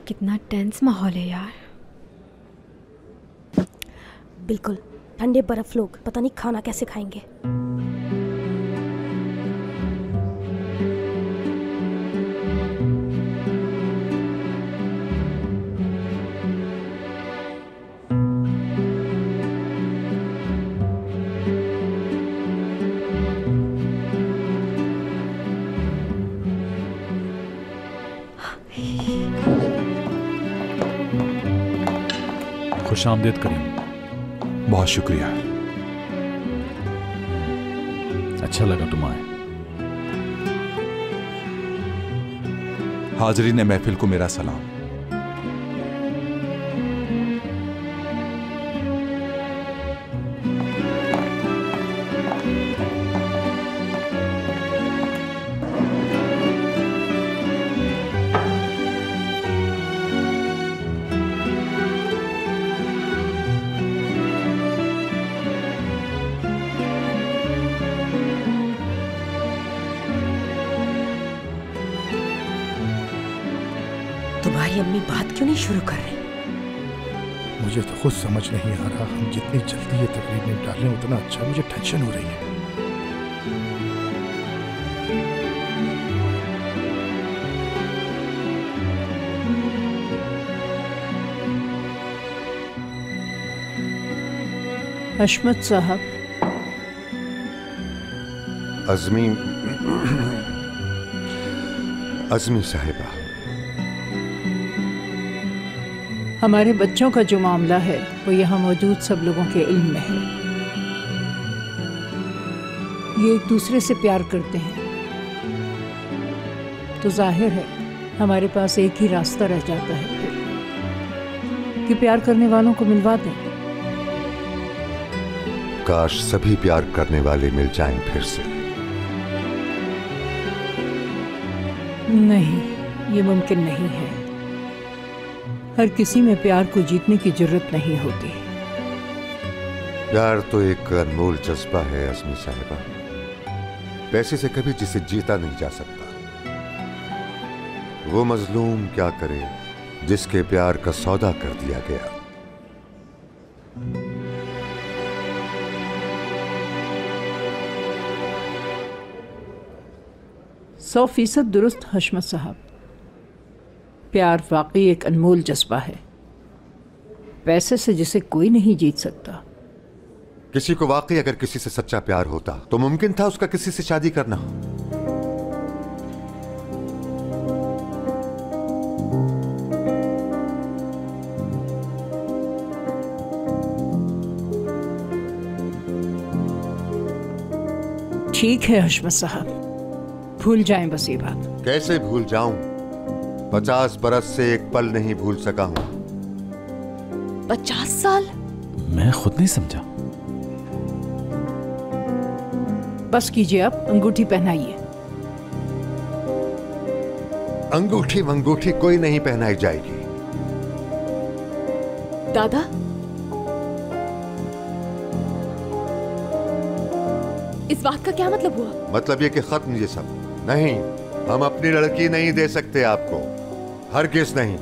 कितना टेंस माहौल है यार। बिल्कुल, ठंडे बर्फ लोग पता नहीं खाना कैसे खाएंगे। खुशामदीद करीम। बहुत शुक्रिया। अच्छा लगा तुम आए। हाजरीन महफिल को मेरा सलाम। तुम्हारी अम्मी बात क्यों नहीं शुरू कर रही? मुझे तो खुद समझ नहीं आ रहा, हम जितनी जल्दी ये तकरीर निपटा लें उतना अच्छा। मुझे टेंशन हो रही है। हशमत साहब। अज़मी साहिबा, हमारे बच्चों का जो मामला है वो यहाँ मौजूद सब लोगों के इल्म में है। ये एक दूसरे से प्यार करते हैं, तो जाहिर है हमारे पास एक ही रास्ता रह जाता है फिर कि प्यार करने वालों को मिलवा दें। काश सभी प्यार करने वाले मिल जाएं फिर से। नहीं, ये मुमकिन नहीं है। हर किसी में प्यार को जीतने की जरूरत नहीं होती। प्यार तो एक अनमोल जज्बा है अज़मी साहिबा, पैसे से कभी जिसे जीता नहीं जा सकता। वो मजलूम क्या करे जिसके प्यार का सौदा कर दिया गया। 100% दुरुस्त हशमत साहब। प्यार वाकई एक अनमोल जज्बा है, पैसे से जिसे कोई नहीं जीत सकता। किसी को वाकई अगर किसी से सच्चा प्यार होता तो मुमकिन था उसका किसी से शादी करना। ठीक है हशमत साहब, भूल जाएं बस ये बात। कैसे भूल जाऊं? 50 बरस से एक पल नहीं भूल सका हूं। 50 साल? मैं खुद नहीं समझा। बस कीजिए, अब अंगूठी पहनाइए। अंगूठी वंगूठी कोई नहीं पहनाई जाएगी। दादा, इस बात का क्या मतलब हुआ? मतलब ये कि खत्म ये सब। नहीं, हम अपनी लड़की नहीं दे सकते आपको, हरगिज़ नहीं।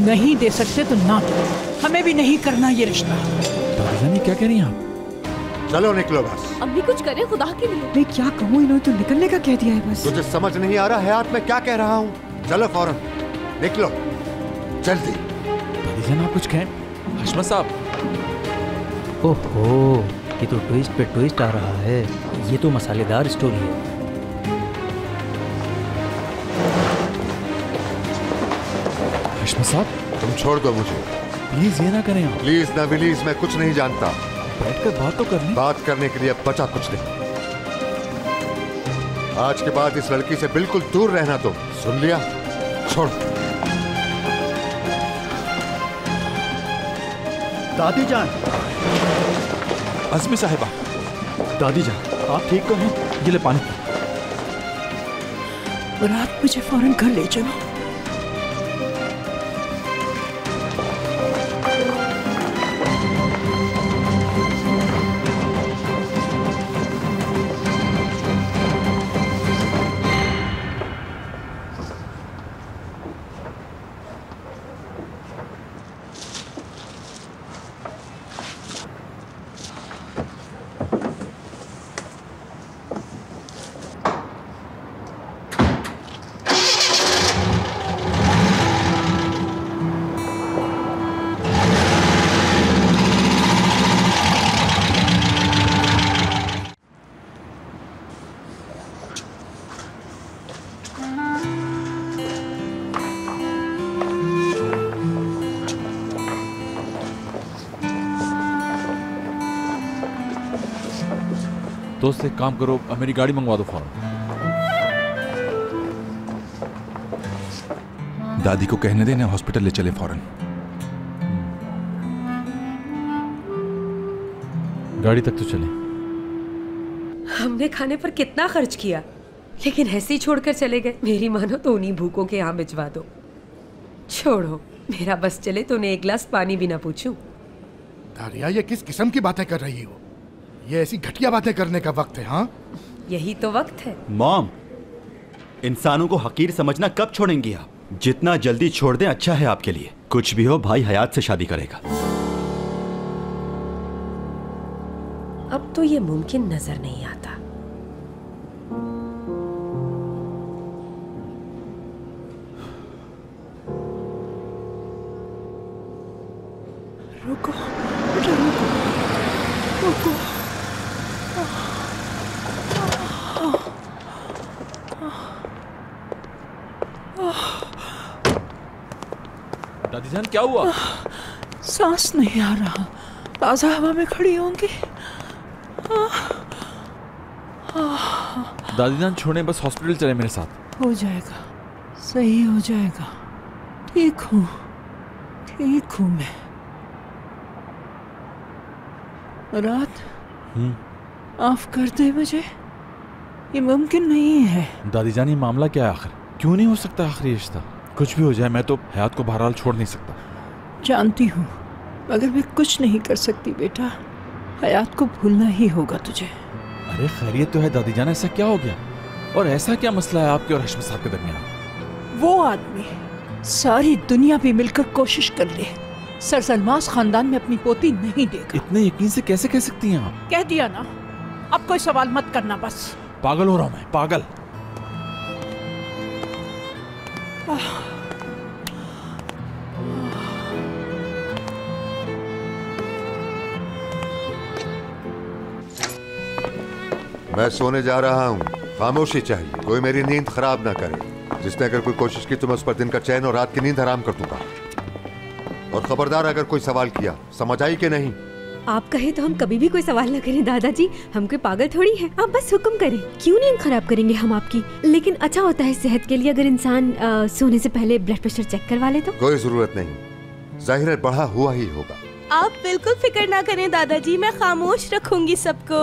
नहीं दे सकते तो ना दो, हमें भी नहीं करना ये रिश्ता। दादी क्या कह रही हैं आप? चलो निकलो बस। अम्मी कुछ करे खुदा के लिए। मैं क्या कहूँ, इन्होंने तो निकलने का कह दिया है बस। तुझे समझ नहीं आ रहा है यार मैं क्या कह रहा हूँ? चलो फौरन निकलो, जल्दी। दादी जान आप कुछ कहें। हशमत साहब। ओहो, ये तो ट्विस्ट पे ट्विस्ट आ रहा है। ये तो मसालेदार स्टोरी है। हशमत साहब, तुम छोड़ दो मुझे प्लीज। ये ना करें आप। प्लीज ना विलीज, मैं कुछ नहीं जानता। बैठकर बात तो करनी। बात करने के लिए अब बचा कुछ नहीं। आज के बाद इस लड़की से बिल्कुल दूर रहना, तो सुन लिया? छोड़। दादी जान। अज़मी साहिबा। दादी जान, आप ठीक तो हैं? ये ले पानी। रात मुझे फौरन घर ले चलो। दोस्त एक काम करो, अब मेरी गाड़ी मंगवा दो फौरन। दादी को कहने देना हॉस्पिटल ले चले फौरन। गाड़ी तक तो चले। हमने खाने पर कितना खर्च किया, लेकिन ऐसे ही छोड़कर चले गए। मेरी मानो तो उन्हीं भूखों के यहाँ भिजवा दो। छोड़ो, मेरा बस चले तो उन्हें एक गिलास पानी भी ना पूछूं। दारिया, ये किस किस्म की बातें कर रही हो? ये ऐसी घटिया बातें करने का वक्त है? हाँ, यही तो वक्त है। मॉम, इंसानों को हकीर समझना कब छोड़ेंगी आप? जितना जल्दी छोड़ दें अच्छा है आपके लिए। कुछ भी हो, भाई हयात से शादी करेगा। अब तो ये मुमकिन नजर नहीं आता। रुको बेटा, रुको रुको। दादी जान क्या हुआ? सांस नहीं आ रहा, ताजा हवा में खड़ी होंगी। दादी जान छोड़े, बस हॉस्पिटल चले मेरे साथ। हो जाएगा, सही हो जाएगा। ठीक हूँ, ठीक हूँ मैं। रात माफ कर दे मुझे, ये मुमकिन नहीं है। दादी जान, ये मामला क्या है आखिर? क्यों नहीं हो सकता आखिरी रिश्ता? कुछ भी हो जाए, मैं तो हयात को बहरहाल छोड़ नहीं सकता। जानती हूँ, मगर मैं कुछ नहीं कर सकती बेटा। हयात को भूलना ही होगा तुझे। अरे खैरियत तो है दादी जान, ऐसा क्या हो गया? और ऐसा क्या मसला है आपके और हशमत साहब के दरमियान? वो आदमी, सारी दुनिया भी मिलकर कोशिश कर ले, सर सलमास खानदान में अपनी पोती नहीं देगा। इतने यकीन से कैसे कह सकती हैं आप? कह दिया ना, अब कोई सवाल मत करना बस। पागल हो रहा हूं मैं, पागल। मैं सोने जा रहा हूँ। खामोशी चाहिए, कोई मेरी नींद खराब ना करे। जिसने अगर कोई कोशिश की तो मैं उस पर दिन का चैन और रात की नींद हराम कर दूंगा। और खबरदार, अगर कोई सवाल किया, समझ आई कि नहीं? आप कहे तो हम कभी भी कोई सवाल न करें दादाजी। हम कोई पागल थोड़ी हैं। आप बस हुक्म करें। क्यों नींद खराब करेंगे हम आपकी? लेकिन अच्छा होता है सेहत के लिए अगर इंसान सोने से पहले ब्लड प्रेशर चेक करवा ले तो। कोई जरूरत नहीं, जाहिर है बढ़ा हुआ ही होगा। आप बिल्कुल फिक्र ना करें दादाजी, मैं खामोश रखूंगी सबको।